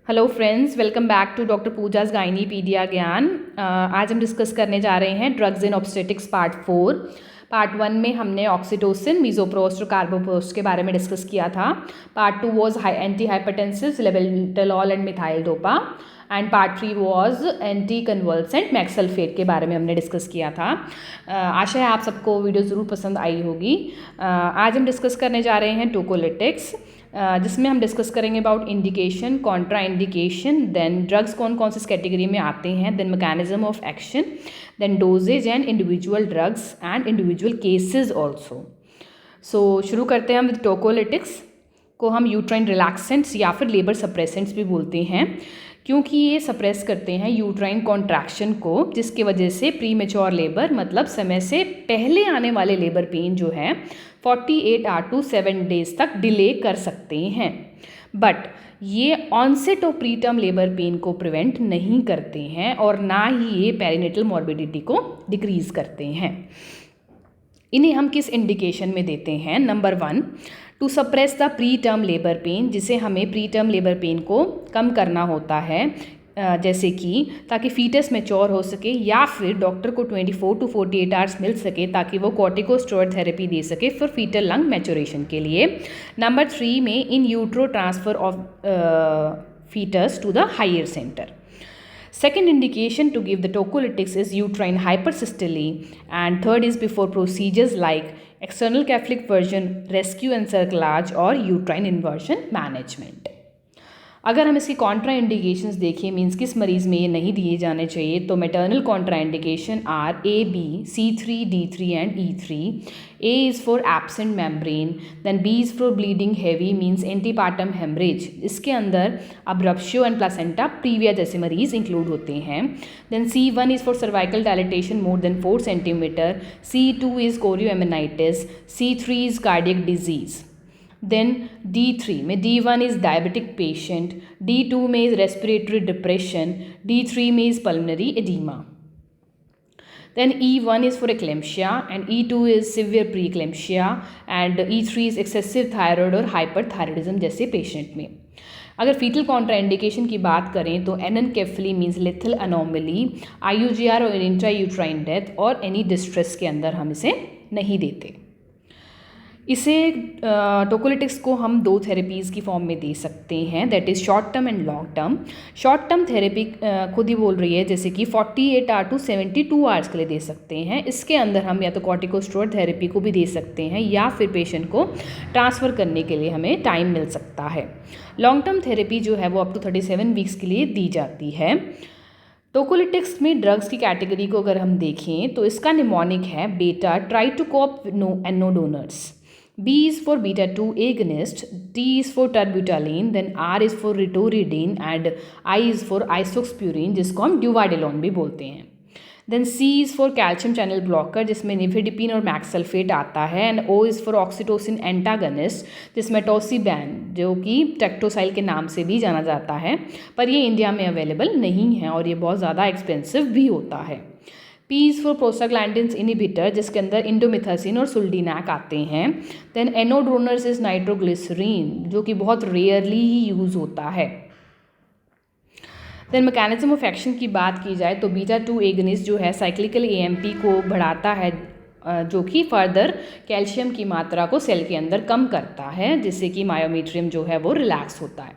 Hello friends, welcome back to doctor Pooja's Gynaepedia Gyan. आज हम discuss करने जा रहे हैं drugs in obstetrics part 4। Part 1 में हमने ऑक्सीटोसिन, मीज़ोप्रोस्ट और कार्बोप्रोस्ट के बारे में डिस्कस किया था। Part 2 was anti hypertensive labetalol and methyl dopa and part 3 was anti convulsant magsulphate के बारे में हमने डिस्कस किया था। आशा है आप सबको वीडियो ज़रूर पसंद आई होगी। आज हम डिस्कस करने जा रहे हैं टोकोलिटिक्स, जिसमें हम डिस्कस करेंगे about indication, contraindication, then drugs कौन कौन से इस कैटेगरी में आते हैं, then mechanism of action, then dosages and individual drugs and individual cases also. So शुरू करते हैं हम विद टोकोलिटिक्स, को हम यूट्राइन रिलैक्सेंट्स या फिर लेबर सप्रेसेंट्स भी बोलते हैं, क्योंकि ये सप्रेस करते हैं यूट्राइन कॉन्ट्रैक्शन को, जिसकी वजह से प्री मेच्योर लेबर मतलब समय से पहले आने वाले लेबर पेन जो है 48 आवर टू 7 डेज तक डिले कर सकते हैं। बट ये onset of preterm labour pain को प्रिवेंट नहीं करते हैं और ना ही ये पेरिनेटल मॉर्बिडिटी को डिक्रीज करते हैं। इन्हें हम किस इंडिकेशन में देते हैं? Number 1, to suppress the preterm labour pain, जिसे हमें प्री टर्म लेबर पेन को कम करना होता है, जैसे कि ताकि फीटस मैच्योर हो सके या फिर डॉक्टर को 24 टू 48 आवर्स मिल सके ताकि वो कॉर्टिकोस्टेरॉइड थेरेपी दे सके फॉर फीटल लंग मैच्योरेशन के लिए। नंबर 3 में in utero transfer of foetus to the higher centre. Second indication to give the tocolytics is uterine hypersystole, and third is before procedures like external cephalic version, rescue encerclage or uterine inversion management. अगर हम इसकी Contra indications देखें, means किस मरीज़ में ये नहीं दिए जाने चाहिए, तो maternal contraindication are A, B, C3, D3 and E3. A is for absent membrane, then B is for bleeding heavy means antepartum hemorrhage. इसके अंदर अब्रप्शियो एंड प्लासेंटा प्रीविया जैसे मरीज इंक्लूड होते हैं. Then C1 is for cervical dilatation more than 4 cm. C2 is chorioamnionitis. C3 is cardiac disease. Then D3 में D1 is diabetic patient, D2 में is respiratory depression, D3 में is pulmonary oedema. Then E1 is for eclampsia and E2 is severe pre eclampsia and E3 is excessive thyroid और hyperthyroidism जैसे patient में. अगर fetal contraindication की बात करें तो anencephaly means lethal anomaly, IUGR और इंट्रा यूट्राइन डेथ और एनी डिस्ट्रेस के अंदर हम इसे नहीं देते. इसे टोकोलिटिक्स को हम 2 थेरेपीज़ की फॉर्म में दे सकते हैं, that is short term and long term. Short term therapy खुद ही बोल रही है, जैसे कि 48 आवर टू 72 आवर्स के लिए दे सकते हैं. इसके अंदर हम या तो कॉर्टिकोस्टेरॉइड थेरेपी को भी दे सकते हैं या फिर पेशेंट को ट्रांसफ़र करने के लिए हमें टाइम मिल सकता है. लॉन्ग टर्म थेरेपी जो है वो अप टू 37 वीक्स के लिए दी जाती है. टोकोलिटिक्स में ड्रग्स की कैटेगरी को अगर हम देखें तो इसका निमोनिक है बेटा ट्राइटोकोप एनोडोनर्स. B is for beta-2 agonist, T is for terbutaline, then R is for ritoridine and I is for isoxapurin, जिसको हम ड्यूवाडेलोन भी बोलते हैं. Then C is for calcium channel blocker, जिसमें निफेडिपिन और मैक्सल्फेट आता है, and O is for oxytocin antagonist, जिसमें टोसिबैन जो कि टेक्टोसाइल के नाम से भी जाना जाता है, पर ये इंडिया में अवेलेबल नहीं है और ये बहुत ज़्यादा एक्सपेंसिव भी होता है. P is for prostaglandins inhibitor, जिसके अंदर इंडोमिथासिन और सुल्डिनैक आते हैं. देन एनोडोनर्स इज नाइट्रोग्लिसरीन, जो कि बहुत रेयरली ही यूज़ होता है. देन मैकेनिज्म ऑफ एक्शन की बात की जाए तो बीटा-2 एगनिस्ट जो है साइक्लिकल AMP को बढ़ाता है, जो कि फर्दर कैल्शियम की मात्रा को सेल के अंदर कम करता है, जिससे कि मायोमेट्रियम जो है वो रिलैक्स होता है.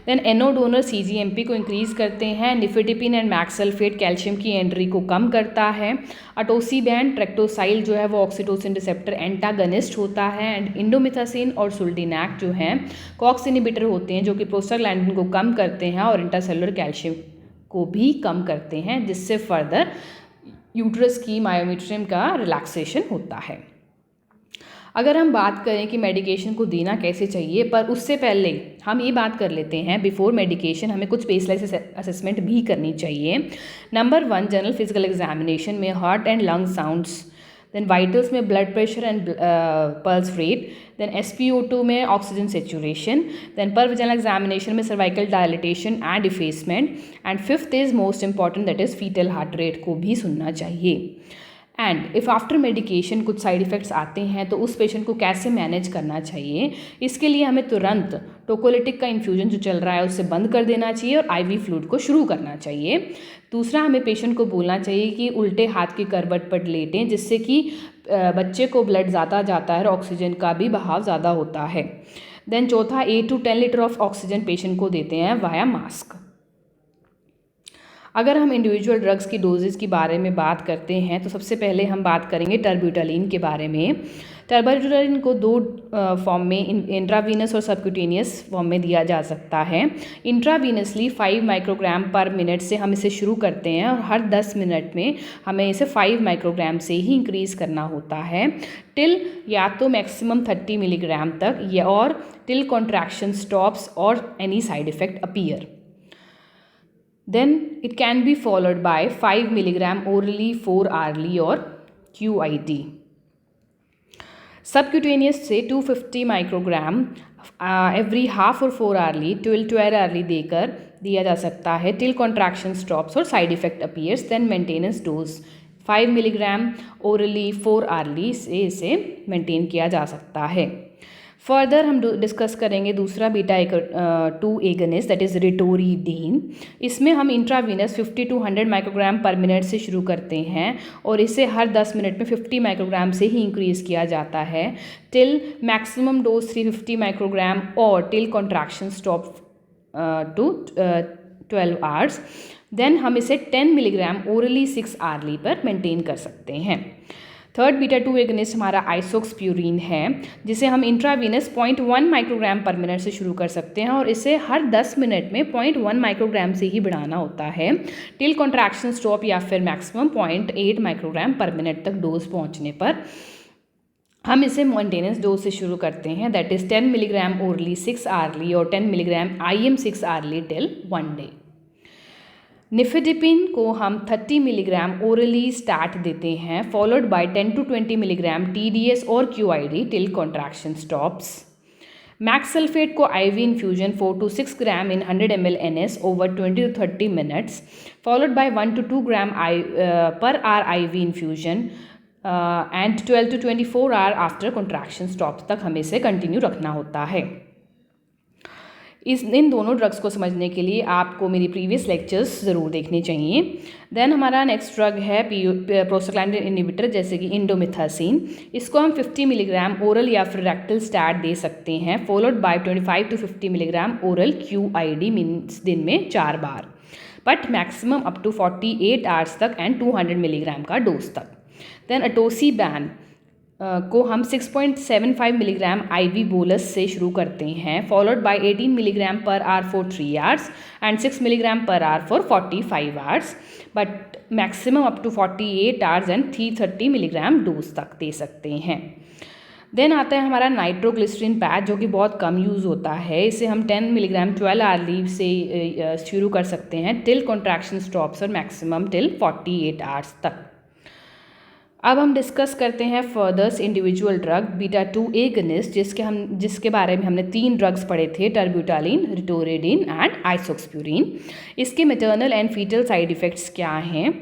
देन एनोडोनर CGMP को इंक्रीज़ करते हैं. निफेडिपिन एंड मैक्सल्फेट कैल्शियम की एंट्री को कम करता है. अटोसिबैन ट्रेक्टोसाइल जो है वो ऑक्सीटोसिन रिसेप्टर एंटागनिस्ट होता है. एंड इंडोमिथासिन और सुल्डिनैक जो हैं कॉक्स इनिबिटर होते हैं, जो कि प्रोस्टाग्लैंडिन को कम करते हैं और इंट्रासेलुलर कैल्शियम को भी कम करते हैं, जिससे फर्दर यूट्रस की मायोमेट्रियम का रिलैक्सेशन होता है. अगर हम बात करें कि मेडिकेशन को देना कैसे चाहिए, पर उससे पहले हम ये बात कर लेते हैं, बिफोर मेडिकेशन हमें कुछ बेसलाइन असेसमेंट भी करनी चाहिए. नंबर 1, जनरल फिजिकल एग्जामिनेशन में heart and lung sounds, then vitals में blood pressure and pulse rate, then SpO2 में oxygen saturation, then per vaginal examination में cervical dilatation and effacement, and 5th is most important, that is foetal heart rate को भी सुनना चाहिए. And if after medication कुछ side effects आते हैं तो उस पेशेंट को कैसे मैनेज करना चाहिए। इसके लिए हमें तुरंत टोकोलिटिक का इन्फ्यूजन जो चल रहा है उससे बंद कर देना चाहिए और आईवी फ्लूइड को शुरू करना चाहिए। दूसरा, हमें पेशेंट को बोलना चाहिए कि उल्टे हाथ की करवट पर लेटें, जिससे कि बच्चे को ब्लड ज़्यादा जाता है और ऑक्सीजन का भी बहाव ज़्यादा होता है। देन चौथा, 8 to 10 litre of oxygen patient को देते हैं वाया मास्क। अगर हम इंडिविजुअल ड्रग्स की डोजेज़ के बारे में बात करते हैं तो सबसे पहले हम बात करेंगे टर्ब्यूटालिन के बारे में। टर्ब्यूटालिन को दो फॉर्म में, इंट्रावीनस और सबक्यूटेनियस फॉर्म में दिया जा सकता है। इंट्रावीनसली 5 माइक्रोग्राम पर मिनट से हम इसे शुरू करते हैं और हर 10 मिनट में हमें इसे 5 माइक्रोग्राम से ही इंक्रीज़ करना होता है टिल या तो मैक्सिमम 30 मिलीग्राम तक, या और टिल कॉन्ट्रैक्शन स्टॉप्स और any side effect appear. Then it can be followed by 5 milligram orally 4 hourly or QID. Subcutaneous से 250 माइक्रोग्राम एवरी हाफ और 4 hourly 12 hourly देकर दिया जा सकता है टिल कॉन्ट्रैक्शन स्टॉप्स और side effect appears. Then maintenance dose 5 milligram orally 4 hourly से इसे मेंटेन किया जा सकता है। फर्दर हम डिस्कस करेंगे दूसरा बीटा 2 एगनिस्ट, दैट इज़ रिटोरिडीन। इसमें हम इंट्रावीनस 50 to 100 माइक्रोग्राम पर मिनट से शुरू करते हैं और इसे हर 10 मिनट में 50 माइक्रोग्राम से ही इंक्रीज़ किया जाता है टिल मैक्सिमम डोज 350 माइक्रोग्राम और till contraction stop to 12 hours. Then हम इसे 10 मिलीग्राम ओरली 6 hourly पर मेंटेन कर सकते हैं। थर्ड बीटा 2 एगनिस्ट हमारा आइसोक्सप्यूरिन है, जिसे हम इंट्रावीनस 0.1 माइक्रोग्राम पर मिनट से शुरू कर सकते हैं और इसे हर 10 मिनट में 0.1 माइक्रोग्राम से ही बढ़ाना होता है टिल कॉन्ट्रैक्शन स्टॉप या फिर मैक्सिमम 0.8 माइक्रोग्राम पर मिनट तक डोज पहुंचने पर हम इसे मेंटेनेंस डोज से शुरू करते हैं, that is 10 milligram orally 6 hourly और 10 milligram IM 6 hourly till 1 day। Nifedipine को हम 30 मिलीग्राम ओरली स्टार्ट देते हैं, followed bye 10 to 20 milligram TDS और QID till contraction stops. Max sulphate को IV infusion 4 to 6 gram in 100 ml NS over 20 to 30 minutes, followed by 1 to 2 ग्राम पर are IV infusion and 12 to 24 hour after contraction stops तक हमें इसे continue रखना होता है। इन दोनों ड्रग्स को समझने के लिए आपको मेरी प्रीवियस लेक्चर्स ज़रूर देखने चाहिए। देन हमारा नेक्स्ट ड्रग है प्रोस्टाग्लैंडिन इनहिबिटर, जैसे कि इंडोमिथासिन। इसको हम 50 मिलीग्राम ओरल या फिर रेक्टल स्टार्ट दे सकते हैं, followed by 25 to 50 milligram oral QID means दिन में 4 बार, but maximum up to 48 hours तक एंड 200 मिलीग्राम का डोज तक। देन अटोसिबैन को हम 6.75 मिलीग्राम IV बोलस से शुरू करते हैं, followed by 18 milligram per hour for 3 hours and 6 milligram per hour for 45 hours, but maximum up to 48 hours and 330 milligram dose तक दे सकते हैं। देन आता है हमारा नाइट्रोग्लिसरीन पैच, जो कि बहुत कम यूज़ होता है। इसे हम 10 मिलीग्राम 12 hourly से शुरू कर सकते हैं टिल कॉन्ट्रैक्शन स्टॉप्स और मैक्सिमम टिल 48 आवर्स तक। अब हम डिस्कस करते हैं furthers individual drug beta 2 agonist, जिसके बारे में हमने 3 ड्रग्स पढ़े थे, टर्ब्यूटालिन, रिटोरिडीन एंड आइसोक्सप्यूरिन। इसके maternal and fetal side effects क्या हैं?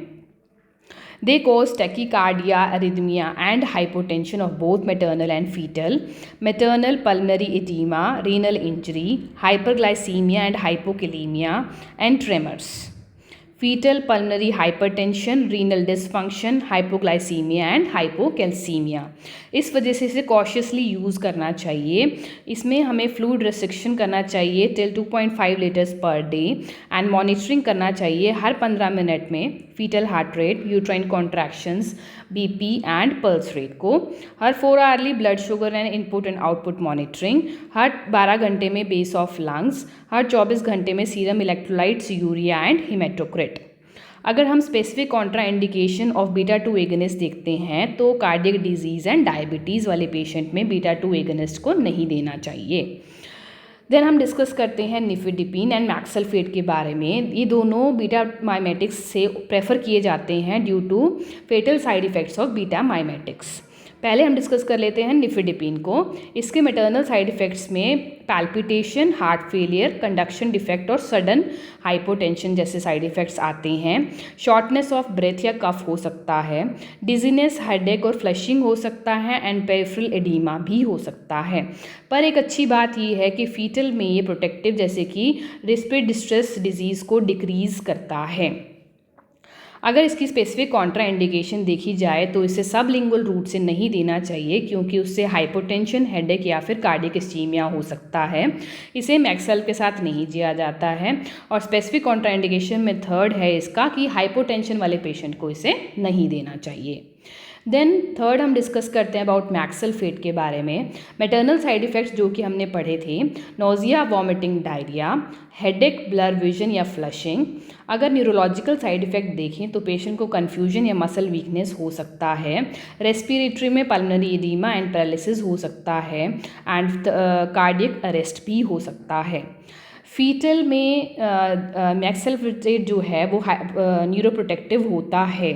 They cause tachycardia, arrhythmia and hypotension of both maternal and fetal, maternal pulmonary edema, renal injury, hyperglycemia and hypokalemia and tremors. Fetal pulmonary hypertension, renal dysfunction, hypoglycemia and hypocalcemia। इस वजह से इसे cautiously use करना चाहिए। इसमें हमें fluid restriction करना चाहिए till 2.5 litres per day and monitoring करना चाहिए हर 15 मिनट में foetal heart rate, uterine contractions, BP and pulse rate को, हर 4 hourly blood sugar and input and output monitoring, हर 12 घंटे में बेस ऑफ लंग्स, हर 24 घंटे में serum electrolytes, urea and haematocrit. अगर हम specific Contra indication of beta 2 agonist देखते हैं तो कार्डियक डिजीज़ एंड डायबिटीज़ वाले पेशेंट में बीटा 2 एगनिस्ट को नहीं देना चाहिए। देन हम डिस्कस करते हैं निफेडिपिन एंड मैक्सल्फेट के बारे में। ये दोनों बीटा माइमेटिक्स से प्रेफर किए जाते हैं due to foetal side effects of beta mimetics. पहले हम डिस्कस कर लेते हैं निफिडिपिन को। इसके मैटरनल साइड इफ़ेक्ट्स में palpitation, heart failure, conduction defect और सडन हाइपोटेंशन जैसे साइड इफ़ेक्ट्स आते हैं। शॉर्टनेस ऑफ ब्रेथ या कफ हो सकता है, डिजीनेस, हेडेक और फ्लशिंग हो सकता है, एंड पेरिफेरल एडीमा भी हो सकता है। पर एक अच्छी बात यह है कि फीटल में ये प्रोटेक्टिव जैसे कि रेस्पिरेटरी डिस्ट्रेस डिजीज़ को डिक्रीज़ करता है। अगर इसकी स्पेसिफिक कॉन्ट्रा इंडिकेशन देखी जाए तो इसे सबलिंगुअल रूट से नहीं देना चाहिए, क्योंकि उससे हाइपोटेंशन, हेडेक या फिर कार्डियक इस्चीमिया हो सकता है। इसे मैक्सेल के साथ नहीं दिया जाता है। और स्पेसिफिक कॉन्ट्रा इंडिकेशन में थर्ड है इसका कि हाइपोटेंशन वाले पेशेंट को इसे नहीं देना चाहिए। देन थर्ड हम डिस्कस करते हैं अबाउट मैक्सेलफेट के बारे में। मैटरनल साइड इफ़ेक्ट्स जो कि हमने पढ़े थे, nausea, vomiting, diarrhoea, headache, blur vision या फ्लशिंग। अगर न्यूरोलॉजिकल साइड इफ़ेक्ट देखें तो पेशेंट को कन्फ्यूजन या मसल वीकनेस हो सकता है। रेस्पिरेटरी में पल्मोनरी एडीमा एंड पैरालिसिस हो सकता है, एंड कार्डियक अरेस्ट भी हो सकता है। फीटल में मैक्सेलफेट जो है वो न्यूरोप्रोटेक्टिव होता है।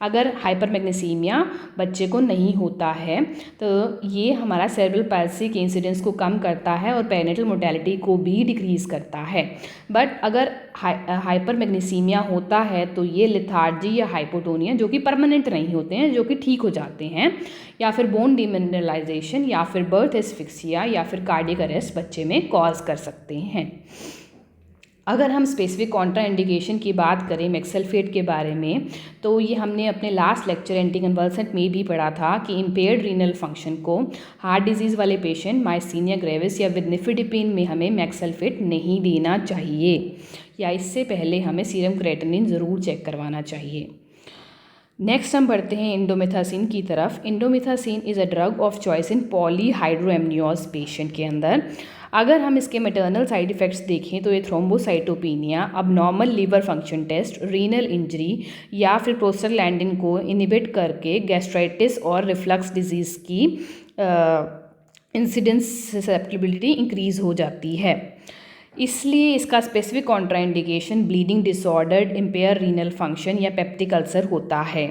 अगर हाइपरमैग्नीसीमिया बच्चे को नहीं होता है तो ये हमारा सेरेब्रल पैल्सी के इंसिडेंस को कम करता है और पेरिनेटल मोर्टेलिटी को भी डिक्रीज़ करता है। बट अगर हाइपरमैग्नीसीमिया होता है तो ये लेथार्जी या हाइपोटोनिया जो कि परमानेंट नहीं होते हैं, जो कि ठीक हो जाते हैं, या फिर बोन डिमिनरलाइजेशन या फिर बर्थ एस्फिक्सिया या फिर कार्डियक अरेस्ट बच्चे में कॉज कर सकते हैं। अगर हम स्पेसिफिक कॉन्ट्रा इंडिकेशन की बात करें मैक्सेलफेट के बारे में तो ये हमने अपने लास्ट लेक्चर एंटीकन्वल्सेंट में भी पढ़ा था कि इम्पेयर्ड रीनल फंक्शन को हार्ट डिजीज़ वाले पेशेंट, मायस्थीनिया ग्रेविस या विद निफिडिपिन में हमें मैक्सेलफेट नहीं देना चाहिए, या इससे पहले हमें सीरम क्रेटिनिन ज़रूर चेक करवाना चाहिए। नेक्स्ट हम बढ़ते हैं इंडोमिथासिन की तरफ। Indomethacin is a drug of choice in polyhydramnios patient के अंदर। अगर हम इसके मैटरनल साइड इफ़ेक्ट्स देखें तो ये thrombocytopenia, abnormal liver function test, renal injury या फिर प्रोस्टाग्लैंडिन को इनहिबिट करके गैस्ट्राइटिस और रिफ्लक्स डिजीज़ की इंसिडेंस ससेप्टिबिलिटी इंक्रीज़ हो जाती है। इसलिए इसका specific contraindication bleeding disorder, impair renal function या पेप्टिक अल्सर होता है।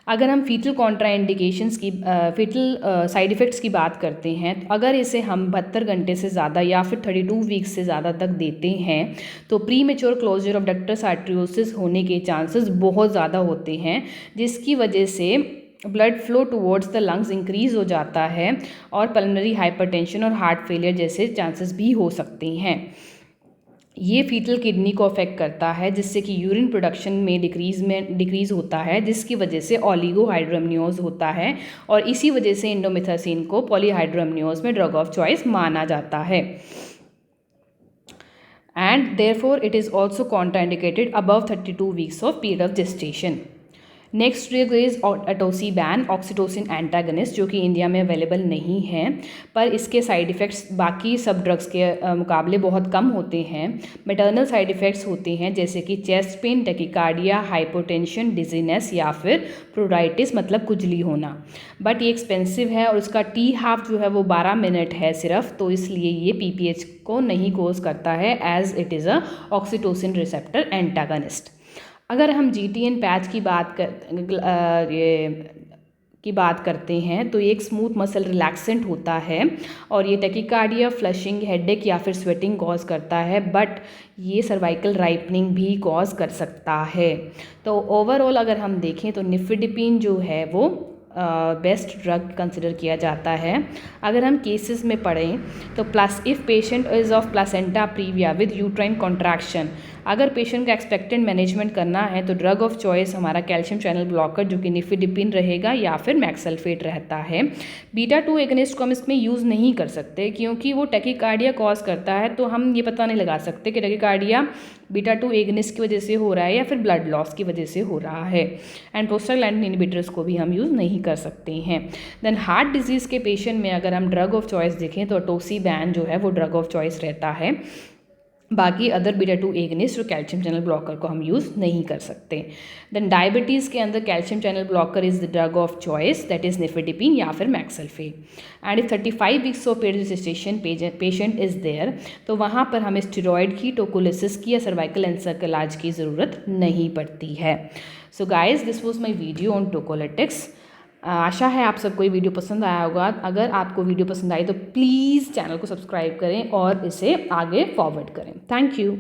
अगर हम फीटल कॉन्ट्राइंडिकेशंस की फीटल साइड इफ़ेक्ट्स की बात करते हैं तो अगर इसे हम 72 घंटे से ज़्यादा या फिर 32 वीक्स से ज़्यादा तक देते हैं तो premature closure of ductus arteriosus होने के चांसेस बहुत ज़्यादा होते हैं, जिसकी वजह से blood flow towards the lungs increase हो जाता है और पल्मोनरी हाइपरटेंशन और हार्ट फेलियर जैसे चांसेस भी हो सकते हैं। ये फीटल किडनी को अफेक्ट करता है, जिससे कि यूरिन प्रोडक्शन में डिक्रीज़ होता है, जिसकी वजह से ओलिगोहाइड्रोएमनियोज होता है, और इसी वजह से इंडोमिथासिन को पॉलीहाइड्रोएमनियोज में ड्रग ऑफ चॉइस माना जाता है। And therefore it is also contraindicated above 32 weeks of period of gestation. Next drug is atosiban, oxytocin antagonist, जो कि इंडिया में अवेलेबल नहीं है, पर इसके साइड इफ़ेक्ट्स बाकी सब ड्रग्स के मुकाबले बहुत कम होते हैं। मैटरनल साइड इफ़ेक्ट्स होते हैं जैसे कि chest pain, tachycardia, hypotension, dizziness या फिर प्रोराइटिस मतलब खुजली होना। बट ये एक्सपेंसिव है और उसका टी हाफ जो है वो 12 मिनट है सिर्फ, तो इसलिए ये PPH को नहीं कोज करता है as it is a oxytocin receptor antagonist. अगर हम GTN पैच की बात करते हैं तो ये एक स्मूथ मसल रिलैक्सेंट होता है और ये टैकिकार्डिया, फ्लशिंग, हेडेक या फिर स्वेटिंग कॉज करता है, बट ये सर्वाइकल राइपनिंग भी कॉज कर सकता है। तो ओवरऑल अगर हम देखें तो निफिडिपिन जो है वो बेस्ट ड्रग कंसिडर किया जाता है। अगर हम केसेस में पढ़ें तो if patient is of placenta previa with uterine contraction, अगर पेशेंट का एक्सपेक्टेड मैनेजमेंट करना है तो ड्रग ऑफ चॉइस हमारा कैल्शियम चैनल ब्लॉकर जो कि निफिडिपिन रहेगा या फिर मैक्सेलफेट रहता है। बीटा-2 एगनिस्ट को हम इसमें यूज़ नहीं कर सकते क्योंकि वो टैकिकार्डिया कॉज करता है, तो हम ये पता नहीं लगा सकते कि टैकिकार्डिया बीटा-2 एगनिस्ट की वजह से हो रहा है या फिर ब्लड लॉस की वजह से हो रहा है। एंड प्रोस्टाग्लैंडिन इनहिबिटर्स को भी हम यूज़ नहीं कर सकते हैं। देन हार्ट डिजीज़ के पेशेंट में अगर हम ड्रग ऑफ चॉइस देखें तो अटोसिबैन जो है वो ड्रग ऑफ चॉइस रहता है। बाकी अदर बीटा-2 एगनिस्ट और कैल्शियम चैनल ब्लॉकर को हम यूज़ नहीं कर सकते। देन डायबिटीज़ के अंदर calcium channel blocker is the drug of choice, that is nifedipine या फिर magsulphate. And if 35 weeks of period gestation patient is there, तो वहाँ पर हमें स्टेरॉयड की, टोकोलिसिस की या सर्वाइकल कैंसर के इलाज की ज़रूरत नहीं पड़ती है। So guys, this was my video on tocolytics. आशा है आप सबको ये वीडियो पसंद आया होगा। अगर आपको वीडियो पसंद आई तो प्लीज़ चैनल को सब्सक्राइब करें और इसे आगे फॉरवर्ड करें। Thank you.